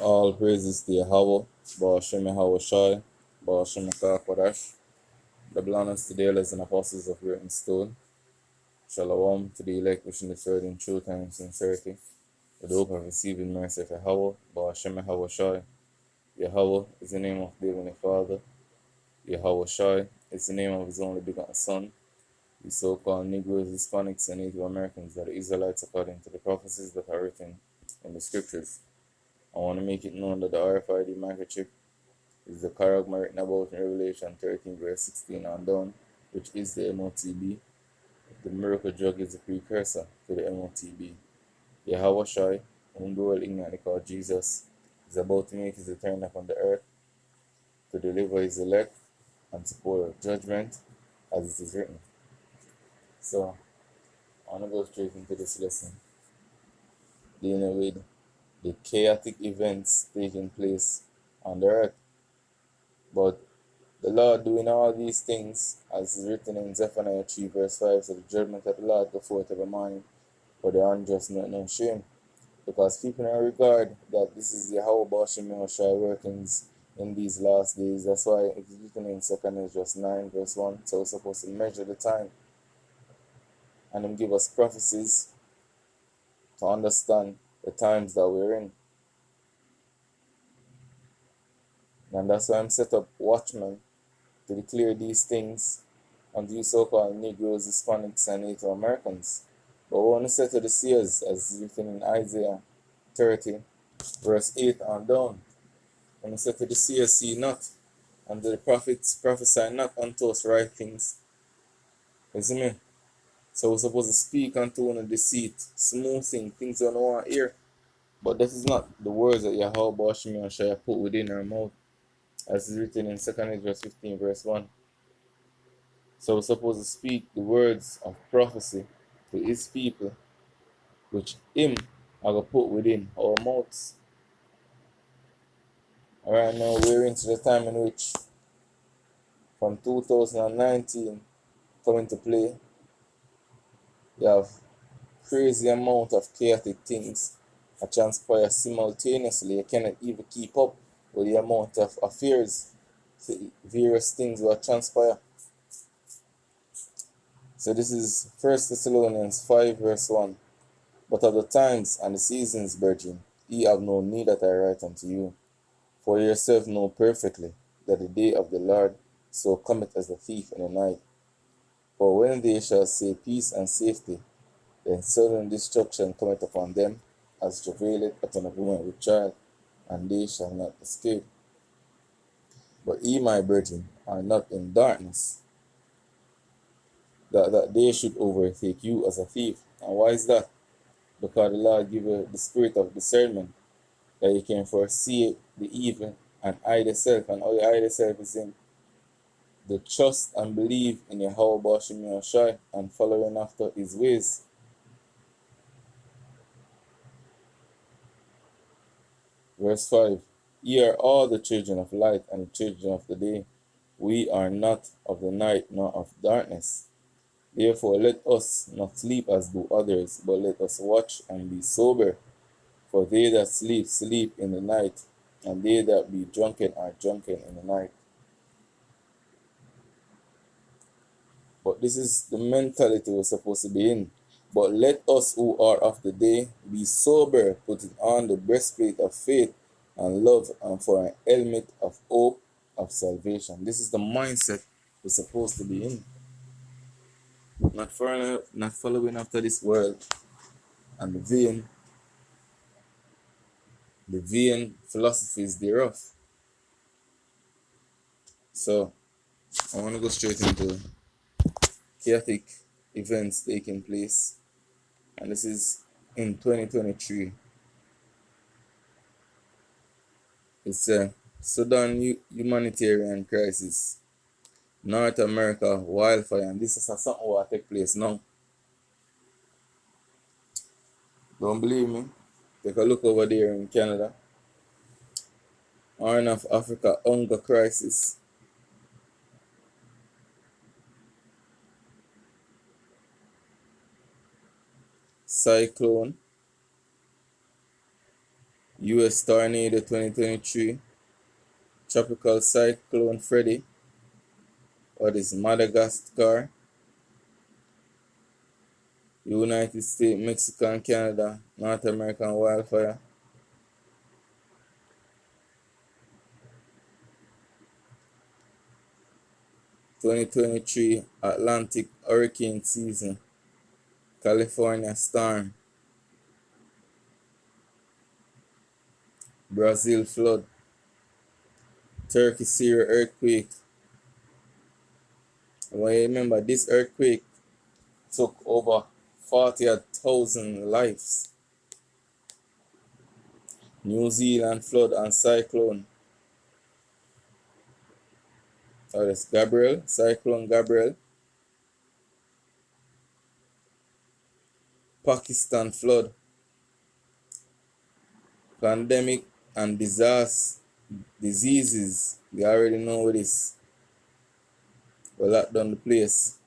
All praises to Yahweh, Ba'ashem Yahweh Shai, Ba'ashem Kodash, the blessed to the elders and apostles of written stone. Shalom to the elect wishing the third in truth and sincerity, with the hope of receiving mercy of Yahweh, Ba'ashem Yahweh Shai. Yahweh is the name of the Heavenly Father. Yahweh Shai is the name of his only begotten Son. The so-called Negroes, Hispanics, and Native Americans are the Israelites according to the prophecies that are written in the scriptures. I want to make it known that the RFID microchip is the charagma written about in Revelation 13 verse 16 on down, which is the MOTB. The miracle drug is the precursor to the MOTB. Yahweh Shai, whom the world ignorantly called Jesus, is about to make his return upon the earth to deliver his elect and to pour judgment as it is written. So, I want to go straight into this lesson, dealing with the chaotic events taking place on the earth. But the Lord doing all these things, as is written in Zephaniah 3 verse 5, so the judgment of the Lord go forth every morning, for the unjust not no shame. Because people don't regard that this is the Yahweh Ba'ashem Yahushua workings in these last days. That's why it is written in 2 Esdras 9 verse 1, so we're supposed to measure the time. And then give us prophecies to understand the times that we're in. And that's why I'm set up watchmen to declare these things unto you so-called Negroes, Hispanics, and Native Americans. But we want to say to the seers, as is written in Isaiah 30, verse 8 on down. When we say to the seers, see not, and to the prophets prophesy not unto us right things. You see me? So we're supposed to speak unto one of deceit, smoothing, things you don't want to hear. But this is not the words that Yahweh Ba'ashem Yahushua put within our mouth, as is written in 2 Esdras 15 verse 1. So we're supposed to speak the words of prophecy to his people, which him are going to put within our mouths. Alright, now we're into the time in which from 2019 coming to play, you have crazy amount of chaotic things that transpire simultaneously. You cannot even keep up with the amount of affairs, various things that transpire. So this is 1 Thessalonians 5 verse 1. But of the times and the seasons, brethren, ye have no need that I write unto you. For yourself know perfectly that the day of the Lord so cometh as a thief in the night. For when they shall say peace and safety, then sudden destruction cometh upon them, as travaileth upon a woman with child, and they shall not escape. But ye, my brethren, are not in darkness, that day should overtake you as a thief. And why is that? Because the Lord give you the spirit of discernment, that you can foresee the evil and hide yourself. And how you hide yourself is in the trust and believe in Yahweh Ba'ashem Yahushua and following after his ways. Verse 5. Ye are all the children of light and the children of the day. We are not of the night nor of darkness. Therefore let us not sleep as do others, but let us watch and be sober. For they that sleep, sleep in the night, and they that be drunken are drunken in the night. But this is the mentality we're supposed to be in. But let us who are of the day be sober, putting on the breastplate of faith and love, and for an helmet of hope of salvation. This is the mindset we're supposed to be in. Not following after this world and the vain philosophies thereof. So I want to go straight into chaotic events taking place, and this is in 2023. It's a Sudan humanitarian crisis, North America wildfire, and this is something that will take place now. Don't believe me? Take a look over there in Canada. Horn of Africa hunger crisis. Cyclone. US tornado 2023, tropical cyclone Freddy, what is Madagascar, United States, Mexico and Canada, North American wildfire, 2023 Atlantic hurricane season, California storm, Brazil flood, Turkey Syria earthquake. Well, you remember this earthquake took over 40,000 lives. New Zealand flood and cyclone. So that's Gabriel, Cyclone Gabriel. Pakistan flood, pandemic and diseases. We already know this. We locked down the place.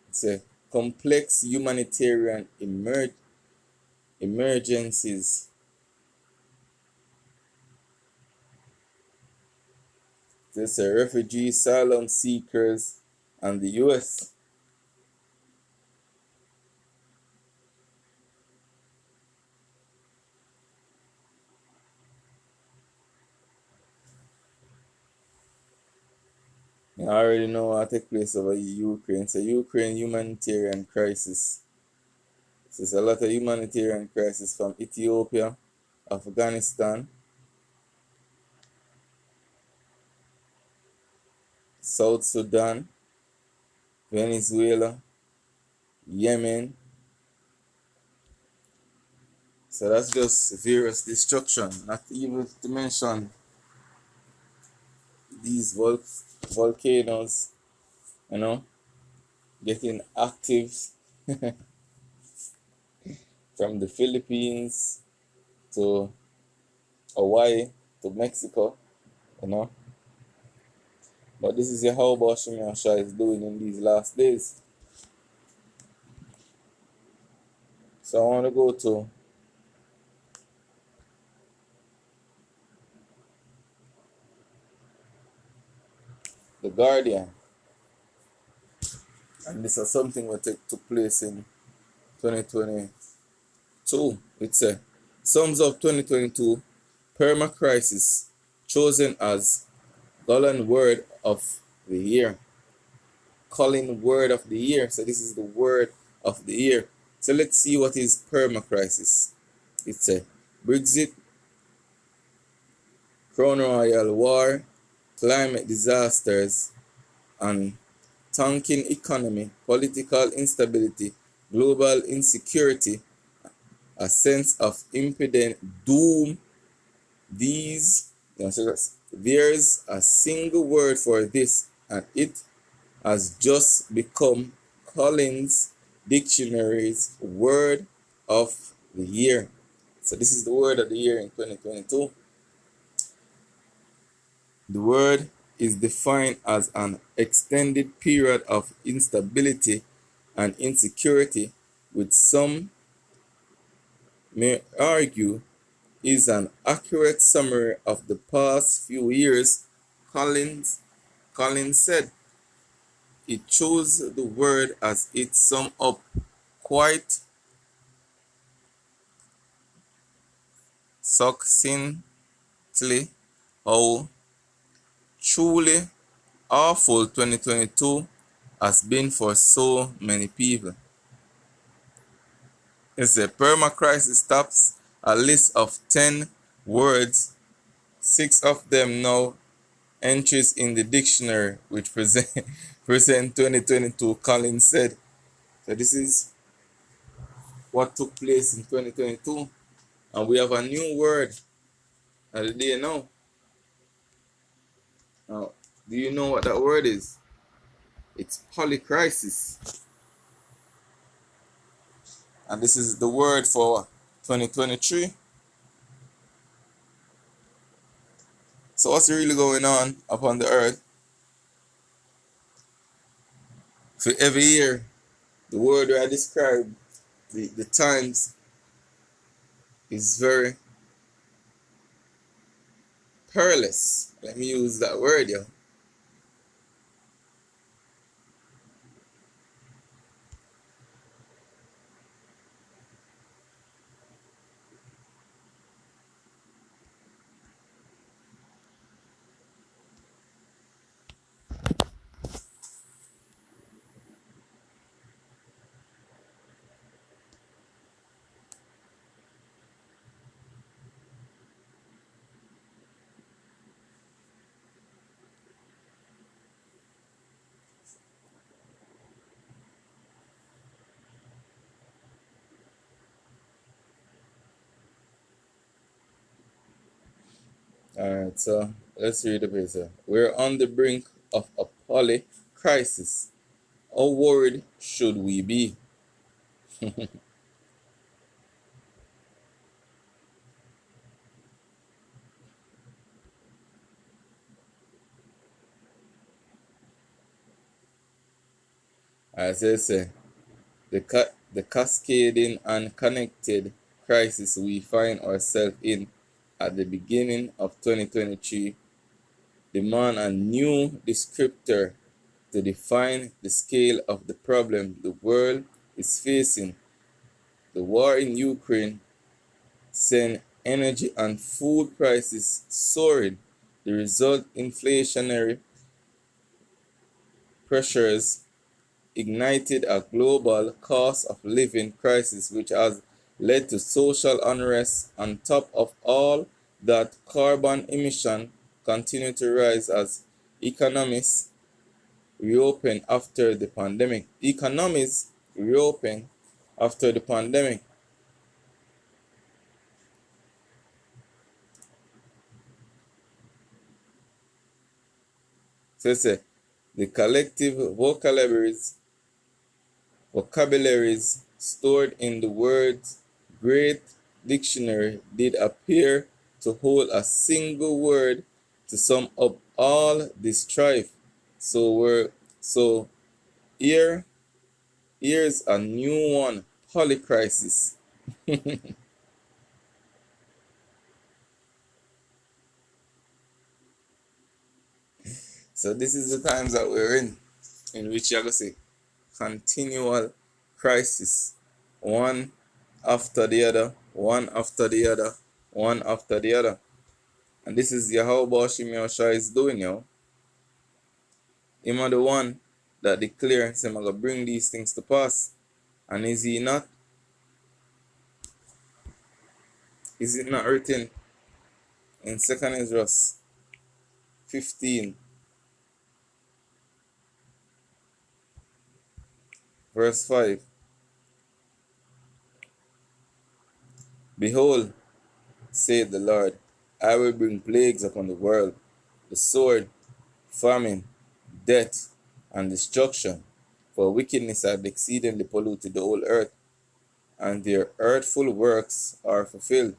It's a complex humanitarian emergencies. There's a refugee asylum seekers and the US. I already know what take place over Ukraine. It's a Ukraine humanitarian crisis. There's a lot of humanitarian crisis from Ethiopia, Afghanistan, South Sudan, Venezuela, Yemen. So that's just various destruction, not even to mention these volcanoes, getting active from the Philippines to Hawaii to Mexico, you know. But this is how Bashimi Asha is doing in these last days. So I want to go to The Guardian. And this is something that took place in 2022. It says, sums up 2022 perma crisis chosen as Colin Word of the Year. Colin Word of the Year. So this is the word of the year. So let's see what is perma crisis. It's a Brexit, Crown Royal War, climate disasters, and tanking economy, political instability, global insecurity, a sense of impending doom. There's a single word for this, and it has just become Collins Dictionary's word of the year. So this is the word of the year in 2022. The word is defined as an extended period of instability and insecurity, which some may argue is an accurate summary of the past few years. Collins said it chose the word as it summed up quite succinctly how truly awful 2022 has been for so many people. It's a perma crisis tops a list of 10 words, 6 of them now entries in the dictionary which present 2022, Collins said. So this is what took place in 2022, and we have a new word of the day now. Now, do you know what that word is? It's polycrisis. And this is the word for 2023. So what's really going on upon the earth? For every year, the word where I describe the times is very perilous. Let me use that word, yo. Alright, so let's read the paper. We're on the brink of a poly crisis. How worried should we be? As I say, the cascading and connected crisis we find ourselves in at the beginning of 2023 demand a new descriptor to define the scale of the problem the world is facing. The war in Ukraine sent energy and food prices soaring. The result inflationary pressures ignited a global cost of living crisis which has led to social unrest. On top of all that, carbon emission continue to rise as economies reopen after the pandemic. Economies reopen after the pandemic. So say the collective vocabularies stored in the words great dictionary did appear to hold a single word to sum up all this strife. So here here's a new one, polycrisis. So this is the times that we're in which you're gonna see continual crisis, one after the other, one after the other, one after the other. And this is Yahweh Shimei is doing, yo. Him are the one that declares him gonna bring these things to pass. And is he not? Is it not written in 2nd Ezra 15, verse 5? Behold, saith the Lord, I will bring plagues upon the world, the sword, famine, death, and destruction. For wickedness hath exceedingly polluted the whole earth, and their earthful works are fulfilled.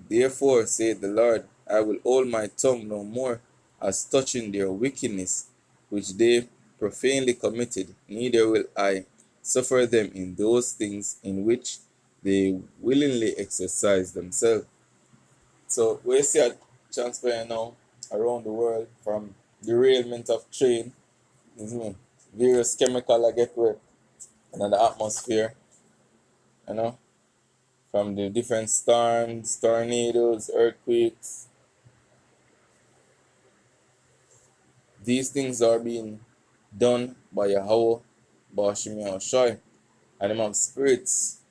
Therefore, saith the Lord, I will hold my tongue no more as touching their wickedness, which they profanely committed, neither will I suffer them in those things in which they willingly exercise themselves. So we see a transfer now around the world from derailment of train, various chemical that get wet in the atmosphere, you know, from the different storms, tornadoes, earthquakes. These things are being done by Yahweh Bashim Shai, and them have spirits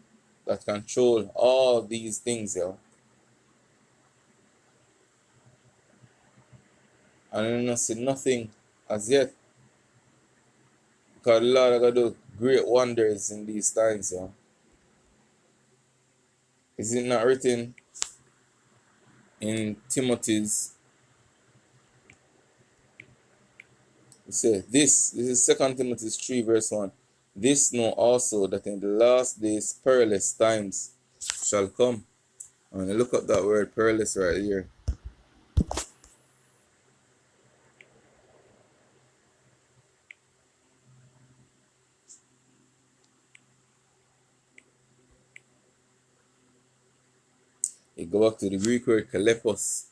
that control all these things, yo. And you don't see nothing as yet. Because the Lord are going to do great wonders in these times, yo. Is it not written in Timothy's? It says this is 2 Timothy 3 verse 1. This know also that in the last days perilous times shall come. And look up that word perilous right here. back to the Greek word kalepos,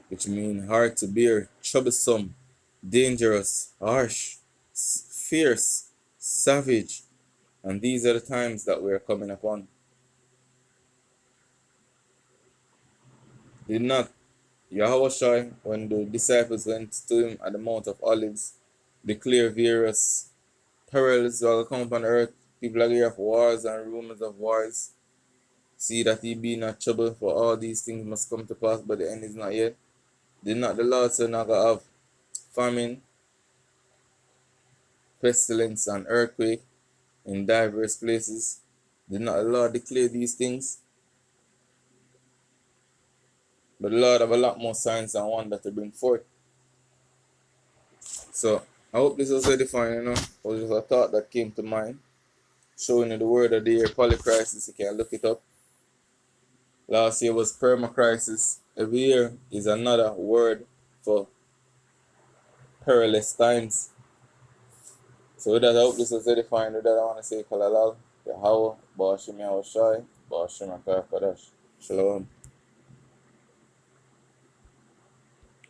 which means hard to bear, troublesome, dangerous, harsh, fierce, savage. And these are the times that we're coming upon. Did not Yahushua, when the disciples went to him at the Mount of Olives, declare various perils that will come upon earth? People are hear of wars and rumors of wars. See that he be not trouble, for all these things must come to pass, but the end is not yet. Did not the Lord say not gonna have famine, pestilence, and earthquake in diverse places? Did not the Lord declare these things? But the Lord have a lot more signs and wonder to bring forth. So I hope this was edifying, It was just a thought that came to mind. Showing you the word of the year, polycrisis. You can look it up. Last year was perma crisis. Every year is another word for perilous times. So with that, I hope this was edifying. With that, I want to say Kalalal, Yahweh, Ba'ashim Yahushai, Ba'ashim Akar Kadash. Shalom.